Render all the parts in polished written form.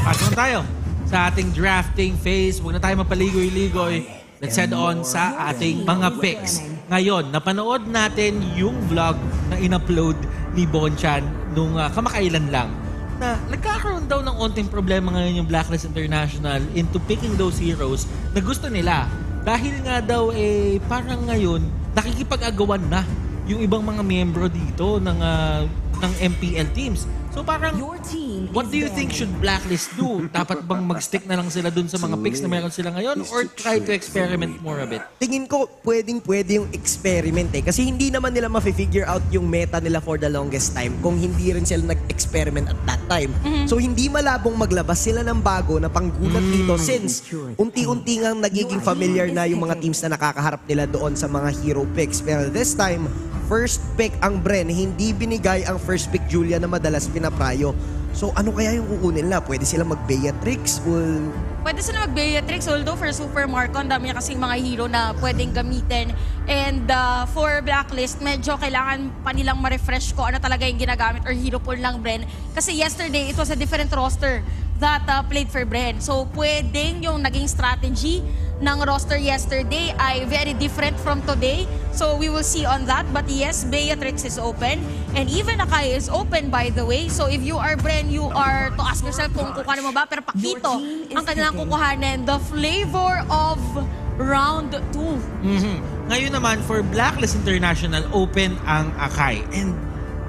Pasok na tayo sa ating drafting phase. Huwag na tayo mapaligoy-ligoy. Let's head on sa ating mga picks. Ngayon, napanood natin yung vlog na in-upload ni Bonchan nung kamakailan lang na nagkakaroon daw ng onting problema ngayon yung Blacklist International into picking those heroes na gusto nila. Dahil nga daw parang ngayon nakikipag-agawan na yung ibang mga miyembro dito ng MPL teams. So parang, what do you think should Blacklist do? Dapat bang mag-stick na lang sila dun sa mga picks na meron sila ngayon or try to experiment more a bit? Tingin ko, pwedeng-pwede yung experiment Kasi hindi naman nila ma-figure out yung meta nila for the longest time kung hindi rin sila nag-experiment at that time. So hindi malabong maglabas sila ng bago na panggulat dito since unti-unti ngang nagiging familiar na yung mga teams na nakakaharap nila doon sa mga hero picks. Pero this time, first pick ang Bren, hindi binigay ang first pick Julia na madalas pinaprayo. So ano kaya yung kukunin nila? Pwede sila mag-Beatrix? Pwede sila mag-Beatrix, although for Super Marco, ang dami niya kasing mga hero na pwedeng gamitin. And for Blacklist, medyo kailangan pa nilang ma-refresh ko ano talaga yung ginagamit or hero pool ng Bren. Kasi yesterday, it was a different roster that played for Bren. So pwedeng yung naging strategy ng roster yesterday ay very different from today. So we will see on that. But yes, Beatrix is open. And even Akai is open, by the way. So if you are Bren, you are to ask yourself kung kukuhanin mo ba. Pero Pakito ang kanilang kukuhanin. The flavor of round 2. Ngayon naman, for Blacklist International, open ang Akai. And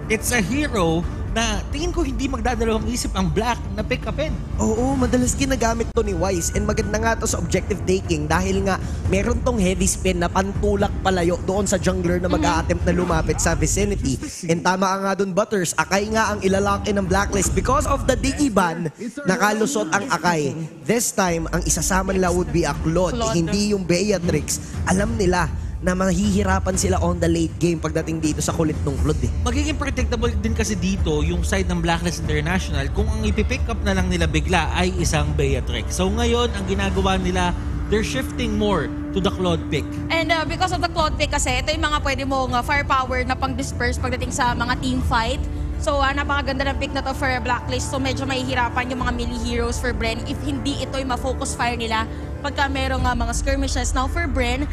it's a hero na tingin ko hindi magdadalawang isip ang Black na pick upin. Oo, madalas ginagamit to ni Wise and maganda nga to sa objective taking dahil nga meron tong heavy spin na pantulak palayo doon sa jungler na mag-a-attempt na lumapit sa vicinity. And tama nga doon, Butters, Akai nga ang ilalock in ng Blacklist because of the Diggy ban, nakalusot ang Akai. This time, ang isasama nila would be a Claude. Hindi yung Beatrix. Alam nila na mahihirapan sila on the late game pagdating dito sa kulit ng Claude. Magiging predictable din kasi dito yung side ng Blacklist International kung ang ipipick up na lang nila bigla ay isang Beatrix. So ngayon, ang ginagawa nila, they're shifting more to the Claude pick. And because of the Claude pick kasi, ito yung mga pwede mong firepower na pang-disperse pagdating sa mga team fight. So napakaganda ng pick na to for Blacklist. So medyo mahihirapan yung mga melee heroes for Bren if hindi ito yung ma-focus fire nila pagka merong mga skirmishes. Now for Bren,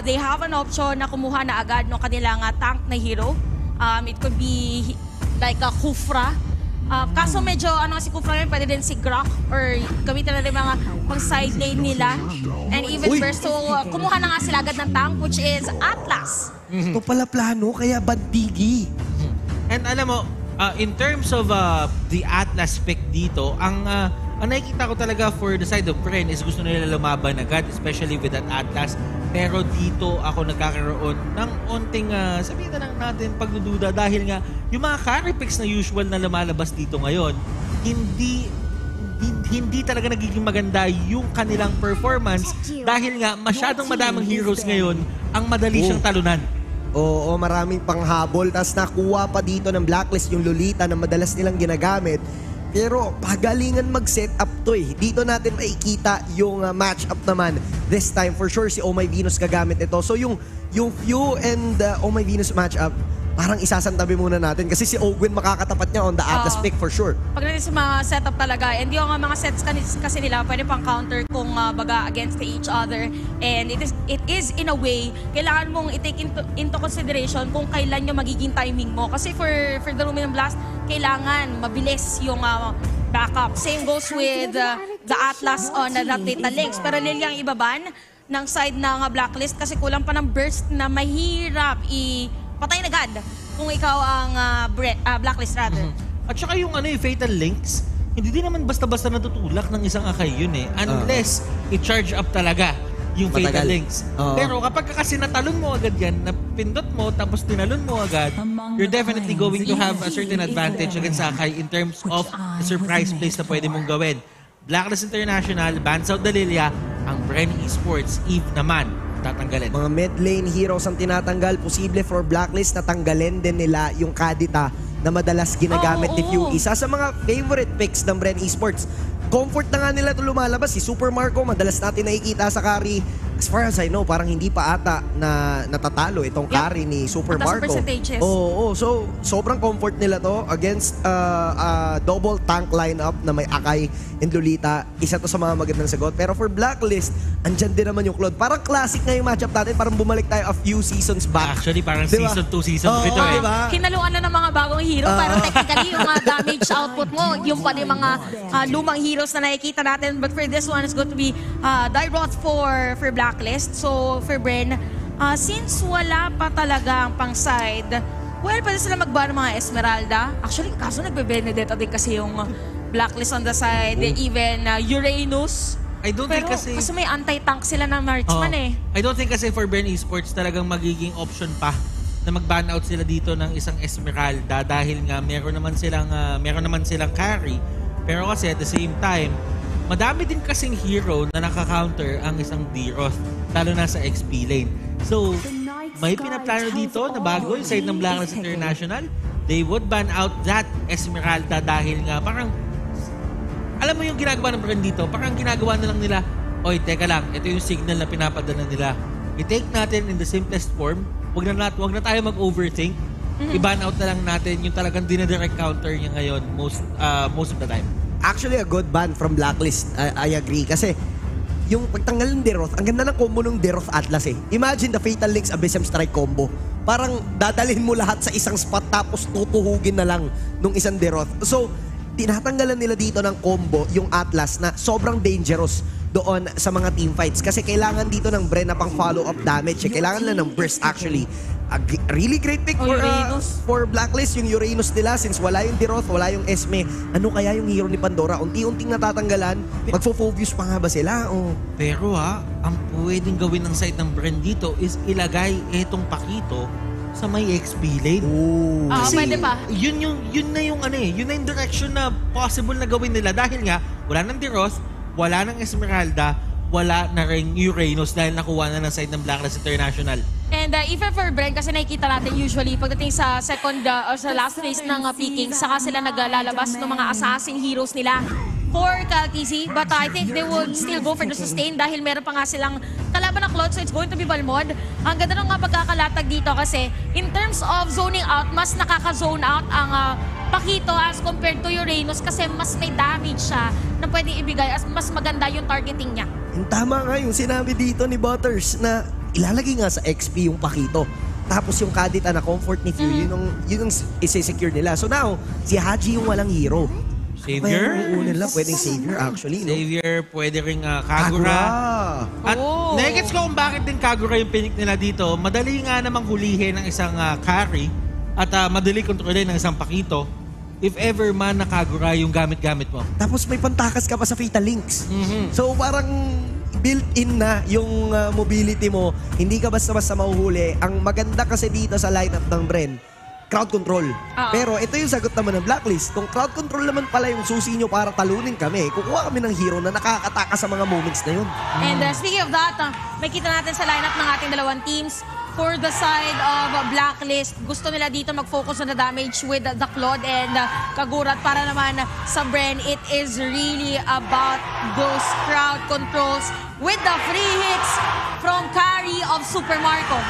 they have an option na kumuha na agad ng kanilang tank na hero. It could be like a Kufra. Kaso medyo si Kufra ngayon, pwede din si Grok or gamitin na rin mga pang side lane nila. And even Burst. So kumuha na nga sila agad ng tank which is Atlas. Ito pala plano, kaya bandigi. And alam mo, in terms of the Atlas pick dito, ang nakikita ko talaga for the side of Bren is gusto nila lumaban agad, especially with that Atlas. Pero dito ako nagkakaroon ng onting, sabihin na lang natin, pagdududa dahil nga yung mga carry picks na usual na lumalabas dito ngayon, hindi talaga nagiging maganda yung kanilang performance dahil nga masyadong madaming heroes ngayon ang madali siyang talunan. Oo, maraming panghabol. Tapos nakuha pa dito ng Blacklist yung Lolita na madalas nilang ginagamit. Pero pagalingan mag-set up to Dito natin makikita yung match-up naman. This time, for sure, si Oh My Venus gagamit ito. So yung Few and Oh My Venus match-up, parang isasantabi muna natin kasi si Ogwin makakatapat niya on the Atlas pick for sure. Pagdating sa mga setup talaga, and yung mga sets kasi nila, pwede pang counter kung baga against each other. And it is in a way, kailangan mong i-take into consideration kung kailan yung magiging timing mo. Kasi for the Luminous Blast, kailangan mabilis yung backup. Same goes with the Atlas on the Data Links. Pero Lilia ang ibaban ng side ng Blacklist kasi kulang pa ng burst na mahirap patayin agad kung ikaw ang Blacklist rather. At saka yung Fatal Links, hindi din naman basta-basta natutulak ng isang Akai yun unless i-charge up talaga yung Fatal Links. Pero kapag kasi natalon mo agad yan, napindot mo tapos tinalon mo agad, you're definitely going to have a certain advantage against Akai in terms of the surprise plays na pwede mong gawin. Blacklist International, bans out Dalilia, ang Bren Esports, Eve naman, tatanggalin. Mga mid lane heroes ang tinatanggal. Posible for Blacklist na tanggalin din nila yung Kadita na madalas ginagamit ni Few. Isa sa mga favorite picks ng Bren Esports. Comfort na nga nila ito lumalabas. Si Super Marco, madalas natin nakikita sa carry. as far as I know, parang hindi pa ata na natatalo itong Yep. carry ni Super Mataas ang Marco. percentages. Oo, so sobrang comfort nila to against double tank lineup na may Akai and Lolita. Isa to sa mga magandang sagot. Pero for Blacklist, andyan din naman yung Claude. Parang classic na yung matchup natin. Parang bumalik tayo a few seasons back. Actually, parang Diba? season 2, season 3 Oo, to eh. diba? Hinaluan na ng mga bagong hero, pero technically yung mga damage output mo, yung pa rin mga lumang heroes na nakikita natin. But for this one, it's going to be Dairoth for Blacklist. So for Bren, since wala pa talaga ang pang side, well, pwede sila magba ng mga Esmeralda. Actually, kaso nagbe-Benedetta din kasi yung Blacklist on the side. Even Uranus. I don't Pero think kasi may anti-tank sila na marksman eh. I don't think kasi for Bren Esports talagang magiging option pa na mag-ban out sila dito ng isang Esmeralda dahil nga meron naman silang carry. Pero kasi at the same time, madami din kasing hero na naka-counter ang isang D-Roth, lalo na sa XP lane. So, may pinaplano dito na bago yung side ng Blacklist International. They would ban out that Esmeralda dahil nga parang, alam mo yung ginagawa ng brand dito, parang ginagawa na lang nila, oy, teka lang, ito yung signal na pinapadala nila. I-take natin in the simplest form, wag na tayo mag-overthink. I-ban out na lang natin yung talagang dinadirect counter niya ngayon most of the time. Actually, a good ban from Blacklist. I agree. Kasi yung pagtanggal ng Deroth, ang ganda ng combo ng Deroth Atlas eh. Imagine the Fatal Links Abyssem Strike combo. Parang dadalhin mo lahat sa isang spot tapos tutuhugin na lang nung isang Deroth. So, tinatanggalan nila dito ng combo yung Atlas na sobrang dangerous doon sa mga teamfights. Kasi kailangan dito ng Bren na pang follow-up damage. Kailangan na ng burst actually. A really great pick Uranus. for Blacklist, yung Uranus nila, since wala yung Deroth, wala yung Esme. Ano kaya yung hero ni Pandora? Unti-unting natatanggalan, magfo-focus pa nga ba sila? Oh. Pero ang pwedeng gawin ng side ng brand dito is ilagay etong Pakito sa may XP lane. Ooh. Pwede pa. Yun na yung direction na possible na gawin nila dahil nga wala ng Deroth, wala ng Esmeralda, wala na rin Uranus dahil nakuha na ng side ng Blacklist International. And even for Bren, kasi nakikita natin usually pagdating sa second or sa last phase ng picking, saka sila naglalabas ng mga assassin heroes nila for Kalkisi. But I think they would still go for the sustain dahil meron pa nga silang kalaban ng Claude, so it's going to be Balmod. Ang ganda ng nga pagkakalatag dito kasi in terms of zoning out, mas nakaka-zone out ang Pakito as compared to Uranus kasi mas may damage siya na pwedeng ibigay as mas maganda yung targeting niya. Yung tama nga yung sinabi dito ni Butters na ilalagay nga sa XP yung Pakito. Tapos yung Kadita na comfort ni Few, yun yung isi-secure nila. So now, si Haji yung walang hero. Savior? Pwede nila, pwedeng savior actually. No? Savior, pwede rin Kagura. At Oh. nakikits ko kung bakit din Kagura yung pinik nila dito. Madali nga namang hulihin ng isang carry at madali kontrolin ng isang Pakito if ever man na Kagura yung gamit-gamit mo. Tapos may pantakas ka pa sa Fatal Links. Mhm. So parang built-in na yung mobility mo. Hindi ka basta-basta mahuhuli. Ang maganda kasi dito sa lineup ng Bren, crowd control. Pero ito yung sagot naman ng Blacklist. Kung crowd control naman pala yung susi nyo para talunin kami, kukuha kami ng hero na nakakataka sa mga moments na yun. And speaking of that, may kita natin sa lineup ng ating dalawang teams. For the side of Blacklist, gusto nila dito mag-focus on the damage with the Claude and Kagurat. Para naman sa Bren, it is really about those crowd controls with the free hits from carry of Super Marco.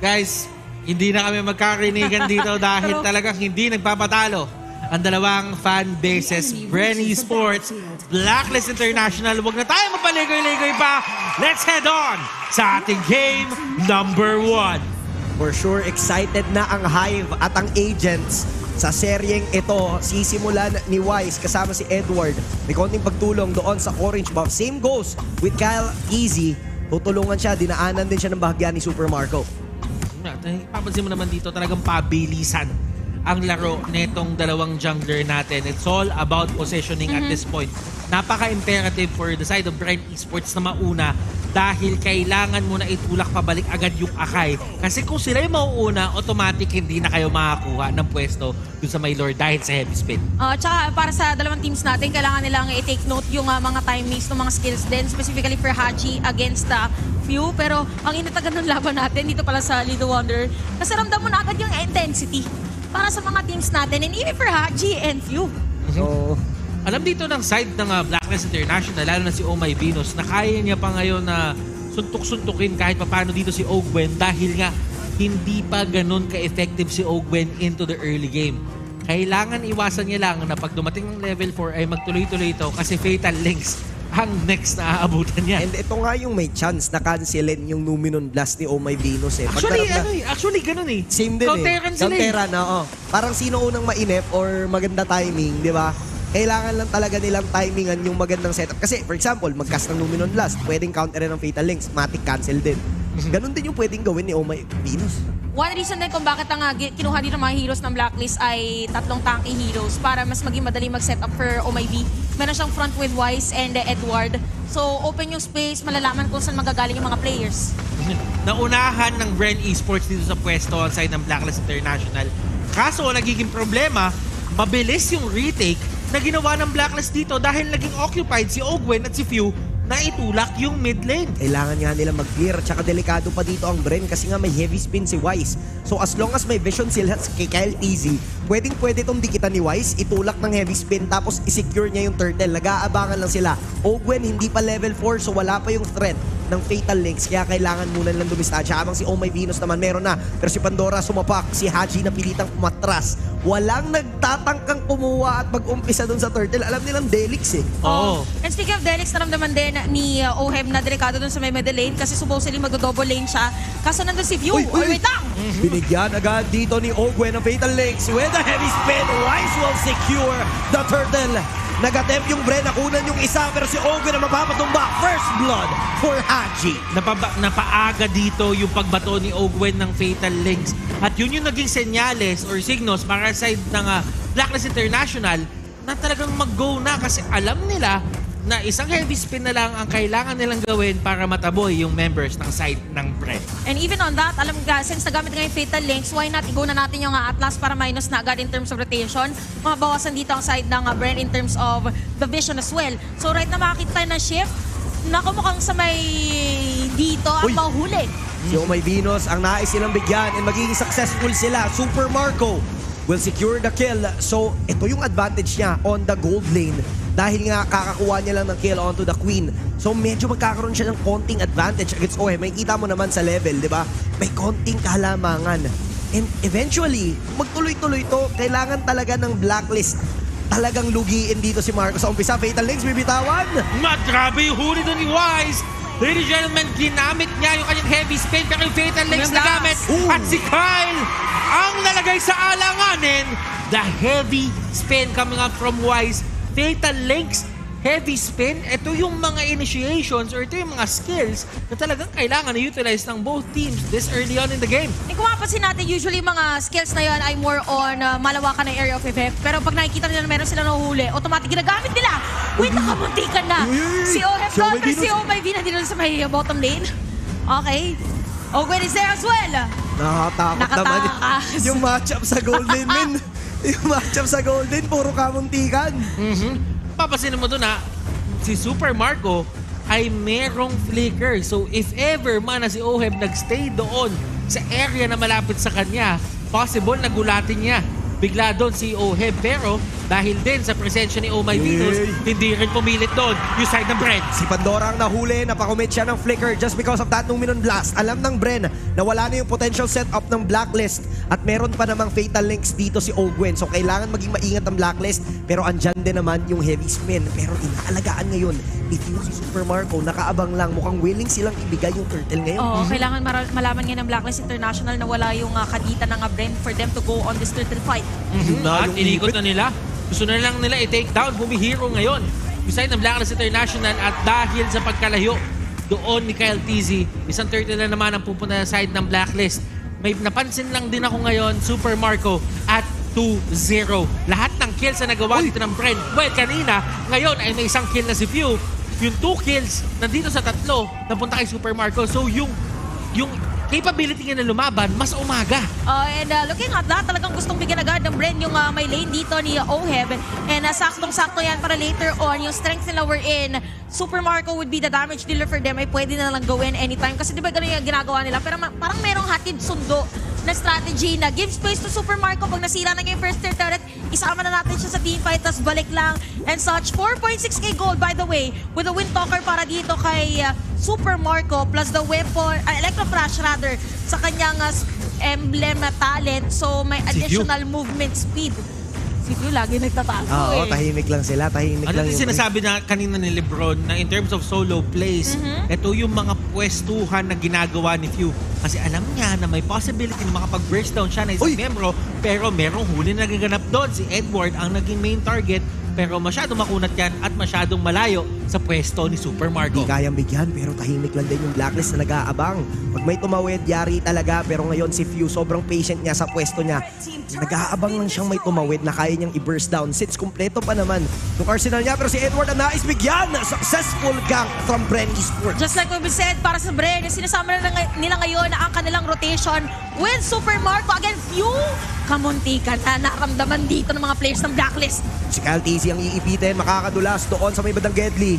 Guys, hindi na kami magkakarinigan dito dahil talagang hindi nagpapatalo ang dalawang fan bases, Bren Esports, Blacklist International. Huwag na tayo mapaligoy-ligoy pa. Let's head on sa ating game number 1. For sure, excited na ang Hive at ang Agents sa seryeng ito. Sisimulan ni Wise kasama si Edward. May konting pagtulong doon sa orange buff. Same goes with Kyle Easy. Tutulungan siya, dinaanan din siya ng bahagya ni Super Marco. Papansin mo naman dito talagang pabilisan ang laro netong dalawang jungler natin. It's all about positioning at this point. Napaka-imperative for the side of Bren Esports na mauna dahil kailangan mo na itulak pabalik agad yung Akai. Kasi kung sila yung mauuna, automatic hindi na kayo makakuha ng pwesto dun sa may lord dahil sa heavy spin. Tsaka para sa dalawang teams natin, kailangan nilang i-take note yung mga timings ng mga skills din, specifically for Haji against Few. Pero ang inatagan ng laban natin dito pala sa Lido Wonder, kasi ramdam mo na agad yung intensity para sa mga teams natin and even for Haji and Few. So, alam dito ng side ng Blacklist International, lalo na si Oh My Venus, na kaya niya pa ngayon na suntuk-suntukin kahit paano dito si Ogwen dahil nga hindi pa ganun ka-effective si Ogwen into the early game. Kailangan iwasan niya lang na pag dumating ng level 4 ay magtuloy-tuloy ito kasi Fatal Links ang next na aabutan niya. And ito nga yung may chance na cancelin yung Numenon Blast ni Oh My Venus eh. Actually, ganun eh. Same din Counteran eh. sila eh. Counteran, oo. Parang sino unang mainip or maganda timing, di ba? Kailangan lang talaga nilang timingan yung magandang setup. Kasi, for example, mag-cast ng Numenon Blast, pwedeng counterin ng Fatal Links, matic cancel din. Ganun din yung pwedeng gawin ni Oh My Venus. One reason din kung bakit ang kinuha din ng mga heroes ng Blacklist ay 3 tanky heroes para mas maging madali mag-set up for OMIV. Meron siyang front with Wise and Edward. So, open yung space, malalaman kung saan magagaling yung mga players. Naunahan ng Bren Esports dito sa pwesto on side ng Blacklist International. Kaso, nagiging problema, mabilis yung retake na ginawa ng Blacklist dito dahil naging occupied si Ogwen at si Few na itulak yung mid lane. Kailangan nga nila mag-clear. Tsaka delikado pa dito ang Bren kasi nga may heavy spin si Wise. So as long as may vision sila kay Kyle TZ, pwede itong dikitan ni Wise, itulak ng heavy spin tapos isecure niya yung turtle. Nag-aabangan lang sila. Ogwen hindi pa level 4 so wala pa yung threat ng Fatal Links kaya kailangan muna nilang dumistansya. Habang si Oh My Venus naman meron na. Pero si Pandora sumapak, si Haji na pilitang pumatras. Walang nagtatangkang kumuha at mag-umpisa dun sa turtle. Alam nilang Delix eh. Oo. And speaking of Delix, naramdaman din ni Oheb na delikado dun sa may middle lane kasi supposedly mag-double lane siya. Kaso nandun si View. Uy, uy. Wait lang! Binigyan agad dito ni Ogwen ng Fatal Links with a heavy spin. Wise will secure the turtle. Nag-attempt yung Bren, nakunan yung isa pero si Ogwen na mapapatumba. First blood for Haji. Napaaga dito yung pagbato ni Ogwen ng Fatal Links. At yun yung naging senyales or signals para sa side ng Blacklist International na talagang mag-go na kasi alam nila na isang heavy spin na lang ang kailangan nilang gawin para mataboy yung members ng side ng Bren. And even on that, alam nga, since nagamit nga yung Fatal Links, why not i-go na natin yung Atlas para minus na agad in terms of rotation. Mabawasan dito ang side ng Bren in terms of the vision as well. So right na makakita tayo ng shift, naku mukhang sa may dito ang Uy. mahuli. Si Oh My Venus ang nais silang bigyan and magiging successful sila. Super Marco will secure the kill. So ito yung advantage niya on the gold lane. Dahil nga kakakuha niya lang ng kill onto the Queen. So medyo magkakaroon siya ng konting advantage against Ohe. May kita mo naman sa level, di ba? May konting kahalamangan. And eventually, magtuloy-tuloy to. Kailangan talaga ng Blacklist. Talagang lugiin dito si Marco. Sa umpisa, Fatal Links, bibitawan. Grabe yung huli doon ni Wise. Ladies and gentlemen, ginamit niya yung kanyang heavy spin pero yung Fatal Links nagamit. Ooh. At si Kyle ang nalagay sa alanganin. The heavy spin coming up from Wise. Fatal Links, heavy spin, ito yung mga initiations or ito yung mga skills na talagang kailangan na-utilize ng both teams this early on in the game. Eh, kung mapapansin natin, usually mga skills na yan ay more on malawakan ng area of effect. Pero pag nakikita nila na meron sila nahuhuli, automatic ginagamit nila. Wait, nakamuntikan na. Si Oheb Si Oh My counter, si Venus. Oh My Venus dito sa may bottom lane. Okay. Ogwen is there as well. Nakakatakot naman Nakatakas. yung matchup sa Golden, men. Yung matchup sa Golden, puro kamuntikan. Papasinin mo doon si Super Marco ay merong flicker. So if ever man na si Oheb nagstay doon sa area na malapit sa kanya, possible na gulatin niya bigla doon si Oheb. Pero dahil din sa presensya ni Oh My Venus, hindi rin pumilit doon yung side ng Bren. Si Pandora ang nahuli, napakomit siya ng flicker just because of that Numenon Blast. Alam ng Bren na wala na yung potential setup ng Blacklist at meron pa namang Fatal Links dito si Ogwen. So kailangan maging maingat ang Blacklist pero andyan din naman yung heavy spin. Pero inaalagaan ngayon, if yung si Super Marco, nakaabang lang, mukhang willing silang ibigay yung turtle ngayon. Oo, kailangan malaman nga ng Blacklist International na wala yung kadita ng Bren for them to go on this turtle fight. At inikot na nila. Gusto na lang nila i-take down, bumihiro ngayon yung side ng Blacklist International at dahil sa pagkalayo doon ni Kyle TZ, isang turtle na naman ang pupunta sa side ng Blacklist. May napansin lang din ako ngayon, Super Marco at 2-0. Lahat ng kills na nagawa dito ng Bren. Well, kanina, ngayon ay may isang kill na si Few. Yung 2 kills, nandito sa 3, napunta kay Super Marco. So yung capability niya na lumaban, mas umaga. And looking at that, talagang gustong bigyan agad ng Bren yung may lane dito ni Oheb. And saktong-sakto yan para later on, yung strength nila we're in, Super Marco would be the damage dealer for them ay pwede na lang gawin anytime. Kasi di ba ganun yung ginagawa nila? Pero parang merong hatid sundo na strategy na give space to Super Marco. Pag nasira na niya yung first tier turret, isama na natin siya sa teamfight, tas balik lang and such. 4.6k gold, by the way, with a Wind Talker para dito kay Super Marco, plus the weapon, Electro Flash rather, sa kanyang emblem na talent. So may additional movement speed. Si Q lagi nagtatago Oo, tahimik lang sila. Tahimik Ano lang din sinasabi na kanina ni Lebron na in terms of solo plays, ito yung mga pwestuhan na ginagawa ni Few. Kasi alam niya na may possibility na makapag-burst down siya na isang membro, pero merong huli na nagaganap doon. Si Edward ang naging main target, pero masyadong makunat yan at masyadong malayo sa pwesto ni Super Marco. Hindi kayang bigyan, pero tahimik lang din yung Blacklist na nag-aabang. Pag may tumawid, yari talaga. Pero ngayon si Few, sobrang patient niya sa pwesto niya. Nag-aabang lang siyang may tumawid na kaya niyang i-burst down since kumpleto pa naman yung arsenal niya. Pero si Edward ang nais bigyan. Successful gank from Bren Esports. Just like what we said, para sa Bren, sinasama na nila ngayon na ang kanilang rotation with Super Marco. Again, Few, kamuntikan na naramdaman dito ng mga players ng Blacklist. Si Kyle TC ang iipitin, makakadulas doon sa may bandang Gedli.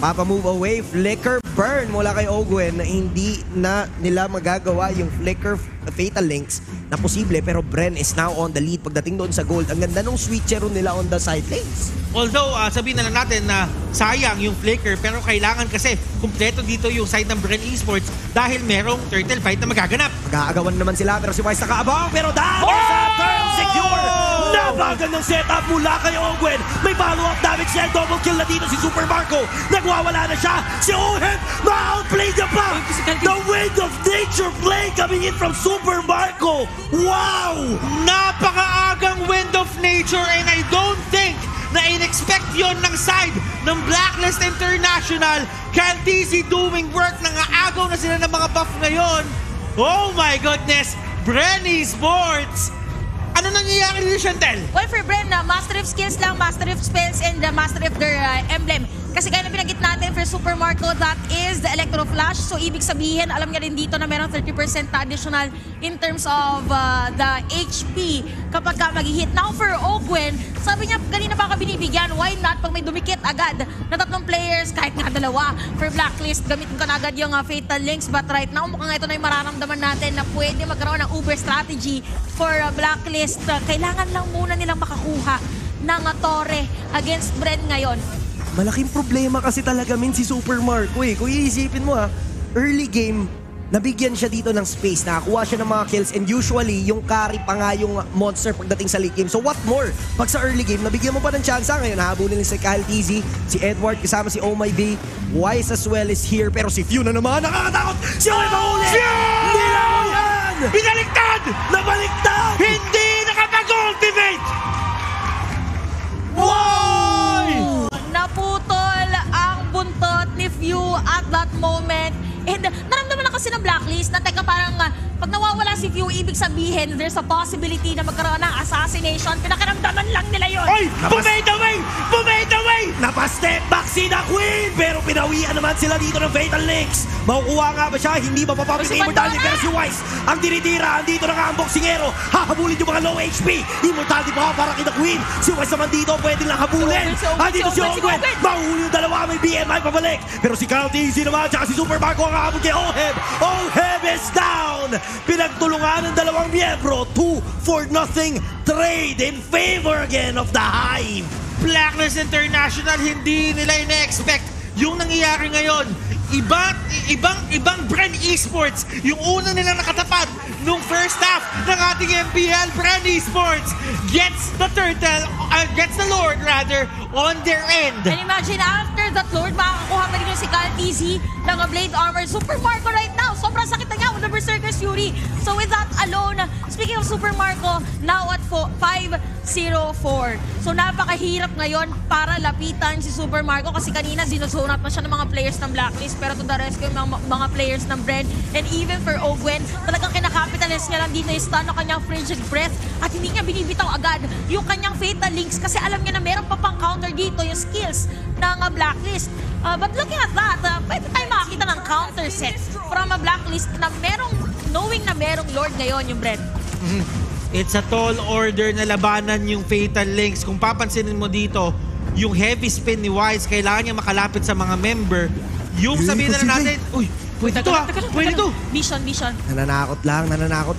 Papa move away, flicker burn mula kay Ogwen na hindi na nila magagawa yung flicker fatal links na posible, pero Bren is now on the lead pagdating doon sa gold. Ang ganda nung switcher nila on the side lanes. Although, sabihin na lang natin na sayang yung flicker, pero kailangan kasi kumpleto dito yung side ng Bren Esports dahil merong turtle fight na magaganap. Mag-aagawan naman sila, pero si Wise nakaabang, pero dahil sa turn secure! Napagandang setup mula kay Ogwen. May follow-up damage niya. Double kill na dito si Super Marco. Nagwawala na siya. Si Ohen, ma-outplay niya pa. The wind of nature play coming in from Super Marco. Wow! Napakaagang wind of nature and I don't think na in-expect yon ng side ng Blacklist International. Caltisi doing work. Nangaagaw na sila ng mga buff ngayon. Oh my goodness! Bren Esports! Ano nangyayari dito, Chantel? Well, for Bren, master of skills lang, master of spells, and master of their emblem. Kasi kaya na binanggit natin for Super Marco, that is the Electro Flash. So, ibig sabihin, alam niya rin dito na meron 30% na additional in terms of the HP kapag ka mag-hit. Now, for Ogwen, sabi niya, kanina pa ka binibigyan, why not pag may dumikit agad na tatlong players, kahit nga dalawa, for Blacklist, gamitin ka na agad yung Fatal Links. But right now, mukhang ito na yung mararamdaman natin na pwede magkaroon ng Uber strategy for Blacklist. Kailangan lang muna nilang makakuha ng Torre against Bren ngayon. Malaking problema kasi talaga si Super Marco eh. Kung iisipin mo early game, nabigyan siya dito ng space, nakakuha siya ng mga kills, and usually yung carry pa nga yung monster pagdating sa late game. So what more? Pag sa early game, nabigyan mo pa ng chance ngayon. Nahabulin si Kyle TZ, si Edward kasama si Oh My B, Wise as well is here, pero si Few na naman, nakakatakot! Si Oy mahuli! Nilaw yan! Binaliktad! Nabaliktad! Hindi nakapag-ultimate! Wow! Naputol ang buntot ni Few at that moment. And naramdaman na kasi ng Blacklist na teka parang pag nawawala si Few, ibig sabihin there's a possibility na magkaroon ng assassination. Pinakiramdaman lang nila yun. Oy! Bumade away! Bumade away! Napastep back si The Queen, pero pinawian naman sila dito ng Fatal Links. Makukuha nga ba siya? Hindi mapapapit ni Immortality, pero si Wise ang tinitira. Andito na nga ang boksingero. Hahabulin yung mga low HP. Immortality pa para kay The Queen. Si Wise naman dito, pwede lang habulin. Andito si Ogwen. Mahuhuli yung dalawa, may BMI pabalik. Pero si Kyle TZ naman, tsaka si Super Marco ang hahabol kay Oheb. Oheb is down. Pinagtulungan ng dalawang miyembro. 2-0 trade in favor again of the Hive. Blacklist International, hindi nila ina-expect yung nangyayari ngayon. Ibang Bren Esports, yung una nilang nakatapat nung first half ng ating MPL. Bren Esports gets the turtle, gets the Lord rather, on their end. And imagine after that Lord, makakakuha pa rin yung si Kyle TZ ng Blade Armor. Super Marco right now, sobrang sakit na niya with the Berserker's Fury. So with that alone, speaking of Super Marco, now at 5-0-4. So napakahirap ngayon para lapitan si Super Marco kasi kanina dinozonat pa siya ng mga players ng Blacklist, pero to the rescue yung mga players ng Bren. And even for Ogwen, talagang kinakapitalize niya lang dito yung stun ng kanyang Frigid Breath at hindi niya binibitaw agad yung kanyang Fatal Links kasi alam niya na meron pa pang counter dito yung skills ng Blacklist. But looking at that, pwede tayo makakita ng counter set from a Blacklist na merong, knowing na merong Lord ngayon yung Bren. It's a tall order na labanan yung Fatal Links. Kung papansinin mo dito, yung heavy spin ni Wise, kailangan niya makalapit sa mga member. Yung sabihin na natin, Pwede to, pwede to. Vision. Nananakot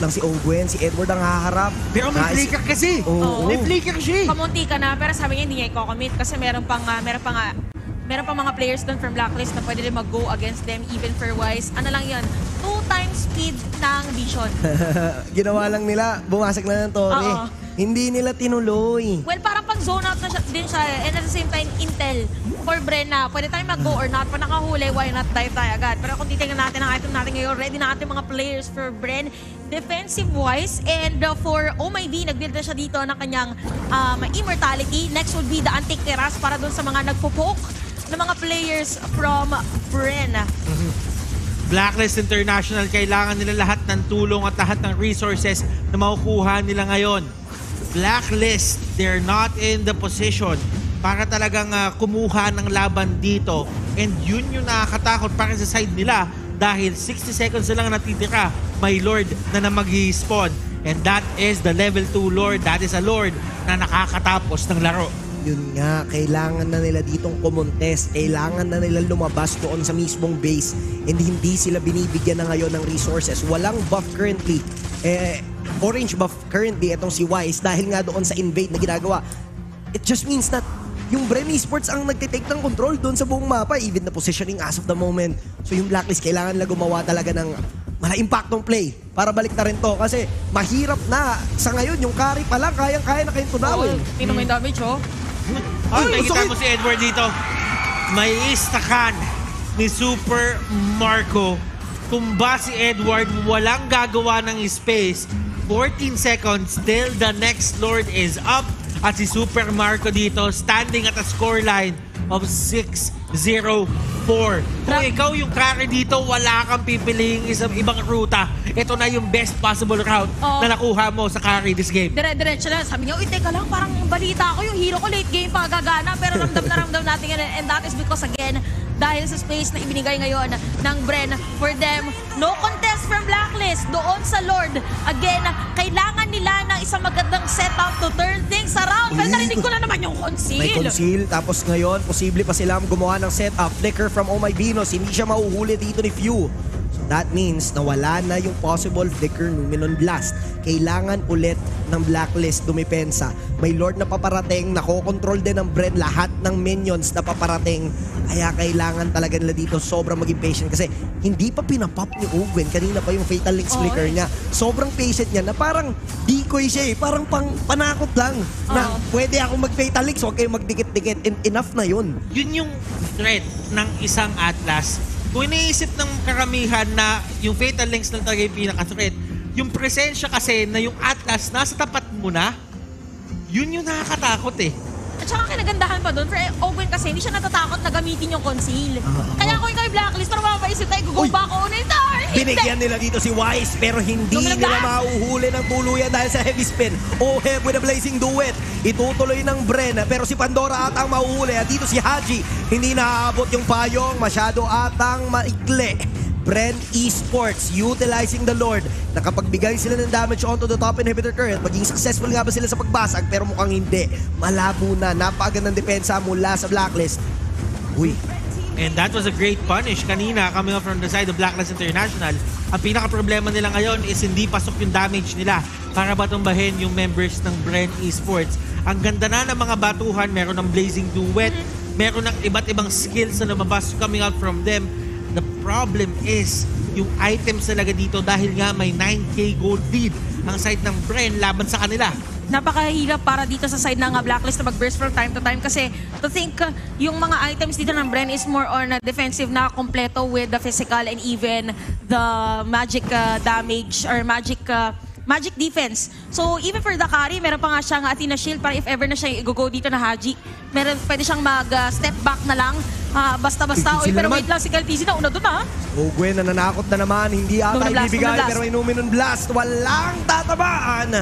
lang si Ogwen. Si Edward ang haharap. Pero may flicker kasi. Oo. May flicker siya. Kamunti ka na, pero sabi niya hindi niya i-commit kasi meron pang mga players doon from Blacklist na pwede rin mag-go against them even for Wise. Ano lang yun? 2 times speed ng Vision. Ginawa lang nila. Bumasag na ng Torre. Oo. Hindi nila tinuloy. Well, parang pang zone out na din siya and at the same time, intel for Bren na pwede tayong mag-go or not. Pag nakahuli, why not dive tayo agad? Pero kung titingnan natin ang item natin ngayon, ready na ating mga players for Bren defensive-wise. And for Oh My V, nag-build na siya dito ng kanyang immortality. Next would be the Antiquiras para dun sa mga nagpo-poke ng mga players from Bren. Blacklist International, kailangan nila lahat ng tulong at lahat ng resources na makukuha nila ngayon. Blacklist, they're not in the position para talagang kumuha ng laban dito. And yun yung nakakatakot para sa side nila dahil 60 seconds na lang natitira. May Lord na mag-spawn. And that is the level 2 Lord. That is a Lord na nakakatapos ng laro. Yun nga, kailangan na nila ditong kumontes. Kailangan na nila lumabas doon sa mismong base. And hindi sila binibigyan na ngayon ng resources. Walang buff currently. Orange buff currently itong si Wise dahil nga doon sa invade na ginagawa. It just means that yung Bren Esports ang nagtitake ng control doon sa buong mapa, even the positioning as of the moment. So yung Blacklist, kailangan nila gumawa talaga ng mala-impactong play para balik na rin to. Kasi mahirap na sa ngayon, yung carry pa lang, kayang-kaya na kayong tunawin. Tingnan mo yung damage, oh. Nakikita mo si Edward dito. May istakan ni Super Marco. Tumba si Edward, walang gagawa ng space. 14 seconds till the next Lord is up. At si Super Marco dito standing at a scoreline of 6-0-4. Kung ikaw yung carry dito, wala kang pipiliing isang ibang ruta. Ito na yung best possible route na nakuha mo sa carry this game. Dire-diretso na. Sabi niya, uy, teka lang, parang balita ko yung hero ko late game pa gagana. Pero ramdam natin yan. And that is because, again, dahil sa space na ibinigay ngayon ng Bren for them, no contest from Blacklist doon sa Lord. Again, kailangan nila ng isang magandang setup to turn things around. Pero narinig ko na naman yung conceal. May conceal, tapos ngayon, posible pa sila gumawa ng setup. Flicker from Oh My Venus, hindi siya mauhuli dito ni Few. So that means na wala na yung possible Flicker Numenon Blast. Kailangan ulit ng Blacklist dumipensa. May Lord na paparating, nakokontrol din ng Bren lahat ng minions na paparating. Kaya kailangan talaga nila dito sobrang maging patient kasi hindi pa pinapop ni Ogwen. Kanina pa yung Fatal Links flicker niya. Sobrang patient niya na parang decoy siya eh. Parang panakot lang na pwede ako mag-Fatal Links, huwag kayong magdikit-dikit. And enough na yun. Yun yung threat ng isang Atlas. Kung iniisip ng karamihan na yung Fatal Links lang talaga yung pinaka-threat, yung presensya kasi na yung Atlas nasa tapat mo na, yun yung nakakatakot eh. At saka kinagandahan pa doon, for Ogwen kasi hindi siya natatakot na gamitin yung conceal. Kaya kung ikaw yung Blacklist, pero mapapaisip tayo, go back on it. Binigyan nila dito si Wise pero hindi nila mauhuli ng tuluyan dahil sa heavy spin. Oheb with a blazing duet. Itutuloy ng Bren pero si Pandora atang mauhuli. At dito si Haji, hindi naaabot yung payong. Masyado atang maikli. Bren Esports utilizing the Lord. Nakapagbigay sila ng damage onto the top inhibitor current. Maging successful nga ba sila sa pagbasag? Pero mukhang hindi. Malabo na. Napakagandang depensa mula sa Blacklist. Uy. And that was a great punish kanina coming up from the side of Blacklist International. Ang pinaka-problema nila ngayon is hindi pasok yung damage nila para batumbahin yung members ng Bren Esports. Ang ganda na ng mga batuhan. Meron ng Blazing Duet. Meron ng iba't ibang skills na lumabas coming out from them. The problem is yung items talaga dito dahil nga may 9k gold lead ang side ng Bren laban sa kanila. Napakahirap para dito sa side ng Blacklist na mag-burst from time to time kasi to think yung mga items dito ng Bren is more on defensive na kompleto with the physical and even the magic damage or magic defense. So even for the carry, meron pa nga siyang Athena Shield para if ever na siya i-go dito na Haji. Pwede siyang mag-step back na lang. Basta-basta. Oy, pero wait lang, si Kaltizi na una doon ha. Ogwen nananakot na naman. Hindi ata ibibigay pero Numenon Blast. Walang tatabaan.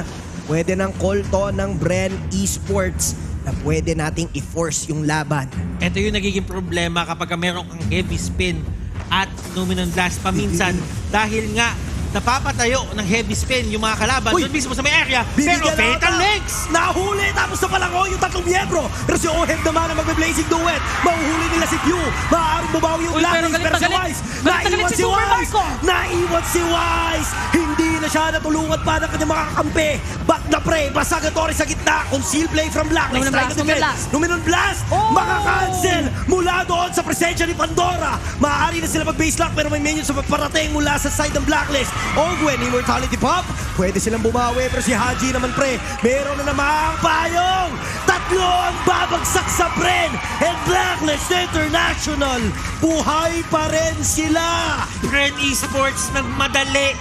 Pwede ng call to ng Bren Esports na pwede nating i-force yung laban. Ito yung nagiging problema kapag meron kang heavy spin at Numenon Blast paminsan dahil nga napapatayo ng heavy spin yung mga kalaban Uy! doon mismo sa may area. Bibigyan Pero Fatal ata. Links! Nahuli tapos na palango yung tatlong miyembro. Pero si Oheb naman ang magbe-blazing duet. Mahuhuli nila si Pew. Maaaring bumawi yung Uy, pero Blacklist. Pero si galit. Wise. Galit na galit Naiwan si si Super Wise. Marco. Naiwan si Wise. Hindi na siya natulungan pa ng kanyang mga kakampi. Back na pre. Basagatory sa gitna. Conceal play from Blacklist. Luminon Blast, Luminon Blast. Luminon Blast. Oh! Maka-cancel mula doon sa presensya ni Pandora. Maaari na sila mag-base lock pero may minions na magparating mula sa side ng Blacklist. Ogwen, Immortality Pop. Pwede silang bumawi pero si Haji naman pre. Meron na namang payong. Tatlo ang babagsak sa Bren. And Blacklist International. Buhay pa rin sila. Bren Esports nagmadali.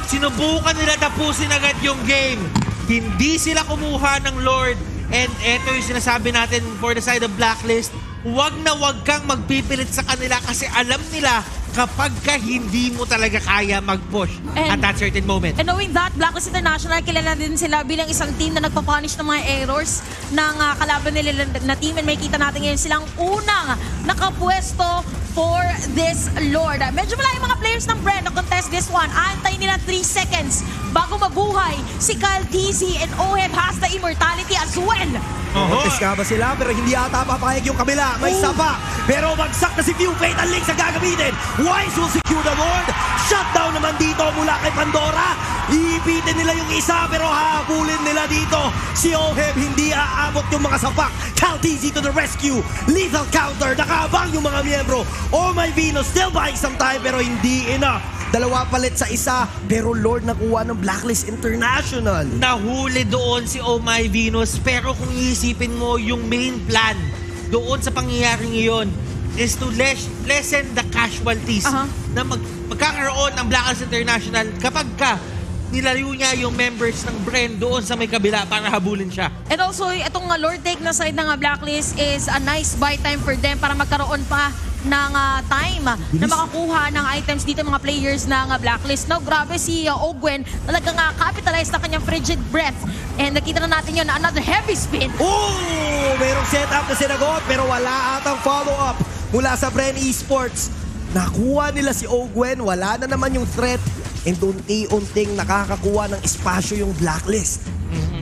Sinubukan nila tapusin agad yung game. Hindi sila kumuha ng Lord. And eto yung sinasabi natin for the side of Blacklist. Huwag na huwag kang magpipilit sa kanila kasi alam nila kapag ka hindi mo talaga kaya mag-push at that certain moment. And knowing that, Blacklist International, kilala din sila bilang isang team na nagpapunish ng mga errors ng kalaban nila na team. And may kita natin ngayon silang unang nakapwesto for this Lord. Medyo malayo mga players ng Bren na contest this one. Antayin nila 3 seconds bago mabuhay. Si Kyle TZ and Oheb has the immortality as well. Contest nga ba sila? Pero hindi ata papayag yung kabila. May isa pa. Pero bagsak na si Pew. Fatal Links ang gagamitin. Wise will secure the Lord. Shutdown naman dito mula kay Pandora. Iipitin nila yung isa pero hahabulin nila dito. Si Oheb hindi aabot yung mga sapak. Caltizi to the rescue. Lethal counter. Nakaabang yung mga miyembro. Oh my Venus still buying some time pero hindi enough. Dalawa palit sa isa pero Lord nakuha ng Blacklist International. Nahuli doon si Oh My Venus pero kung iisipin mo yung main plan doon sa pangyayaring iyon is to lessen the casualties na magkakaroon ng Blacklist International kapag ka nilalayo niya yung members ng Bren doon sa may kabila para habulin siya. And also, itong Lord take na side ng Blacklist is a nice buy time for them para magkaroon pa ng time na makakuha ng items dito mga players ng Blacklist. Now, grabe si Ogwen talagang capitalize na kanyang frigid breath. And nakita na natin yun na another heavy spin. Oh! Merong setup na sinagot pero wala atang follow-up mula sa Bren Esports. Nakuha nila si Ogwen, wala na naman yung threat and unti-unting nakakakuha ng espasyo yung Blacklist.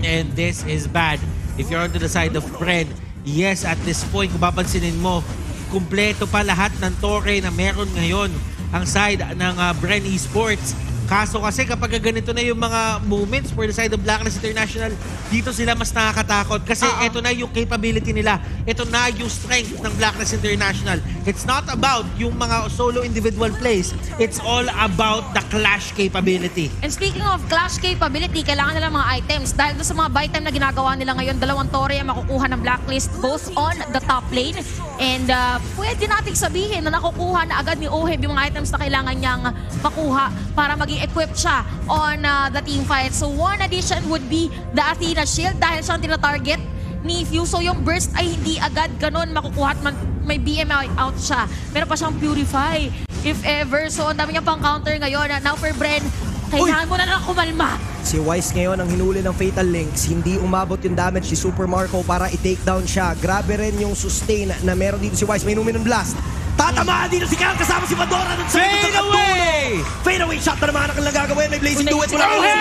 And this is bad. If you're onto the side of Bren, yes, at this point, kung papansinin mo, kumpleto pa lahat ng tore na meron ngayon ang side ng Bren Esports. Kaso kasi kapag ganito na yung mga moments for the side of Blacklist International, dito sila mas nakakatakot kasi ito na yung capability nila. Ito na yung strength ng Blacklist International. It's not about yung mga solo individual plays. It's all about the clash capability. And speaking of clash capability, kailangan nila mga items. Dahil doon sa mga buy time na ginagawa nila ngayon, 2 tore ang makukuha ng Blacklist both on the top lane. And pwede nating sabihin na nakukuha na agad ni Oheb yung mga items na kailangan niyang makuha para maging equipped siya on the team fight. So one addition would be the Athena Shield dahil siyang tina-target ni Few. So yung burst ay hindi agad ganun makukuha at may BM out siya. Meron pa siyang Purify if ever. So ang dami niyang pang counter ngayon. Now for Bren, kailangan mo na lang kumalma. Si Wise ngayon ang hinuli ng Fatal Links. Hindi umabot yung damage ni Super Marco para i-take down siya. Grabe rin yung sustain na meron dito si Wise. May Luminon Blast. Tatamaan dito si Cal kasama si Pandora. Fade away! Fade away shot na naman ang kanilang gagawin. May blazing duet mula kay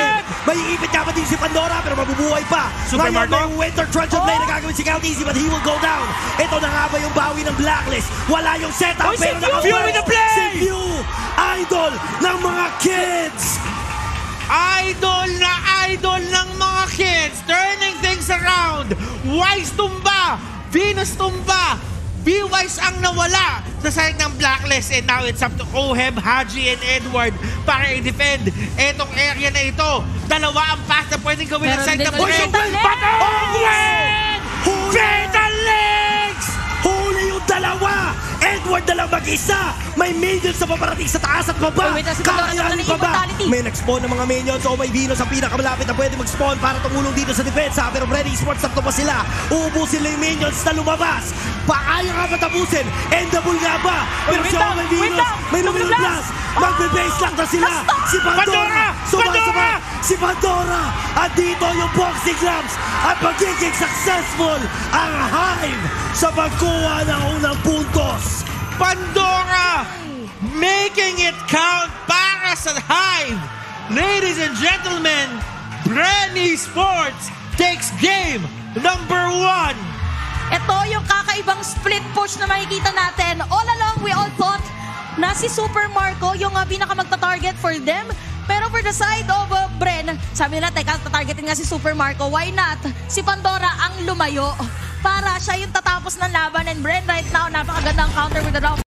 may ipit niya pa din si Pandora pero mabubuhay pa. Super Ngayon Marco? may Winter Truncheon Blade na gagawin si Cal TZ but he will go down. Ito na nga ba yung bawi ng Blacklist? Wala yung setup Si pero Few! Few with the play! Si Few! Idol ng mga kids! Idol na idol ng mga kids, turning things around. Wise tumba, Venus tumba, B-Wise ang nawala sa side ng Blacklist and now it's up to Oheb, Haji, and Edward para i-defend etong area na ito. Dalawa ang pass na pwedeng gawin ng side ng Bren. Ogwen! Fatal Links! Huli yung dalawa! Edward na lang mag-isa! May minions na paparating sa taas at baba! Wait, si Pandora Kakayanin naman pa ng ba? immortality. May nag-spawn ng mga minions o may Venus ang pinakamalapit na pwede mag-spawn para tumulong dito sa depensa. Pero Bren Esports na pa sila. Uubusin lang yung minions na lumabas. Paaya nga matapusin? Endable nga ba? Pero Wait si lang, may wait Venus, lang. may Luminon Luminon Blast! Blast! Magbe-base lang na sila! Si Pandora! Pandora! Sumasabay! Si Pandora! At dito yung boxing gloves at magiging successful ang Hive sa pagkuha ng unang puntos. Pandora making it count para Para sa Hive, ladies and gentlemen, Brenny Sports takes game number 1. Ito yung kakaibang split push na makikita natin. All along, we all thought na si Super Marco yung pinaka magta-target for them. Pero for the side of Bren, sabi nila, teka, tatargetin nga si Super Marco. Why not? Si Pandora ang lumayo para siya yung tatapos ng laban. And Bren right now, napakagandang counter with the round.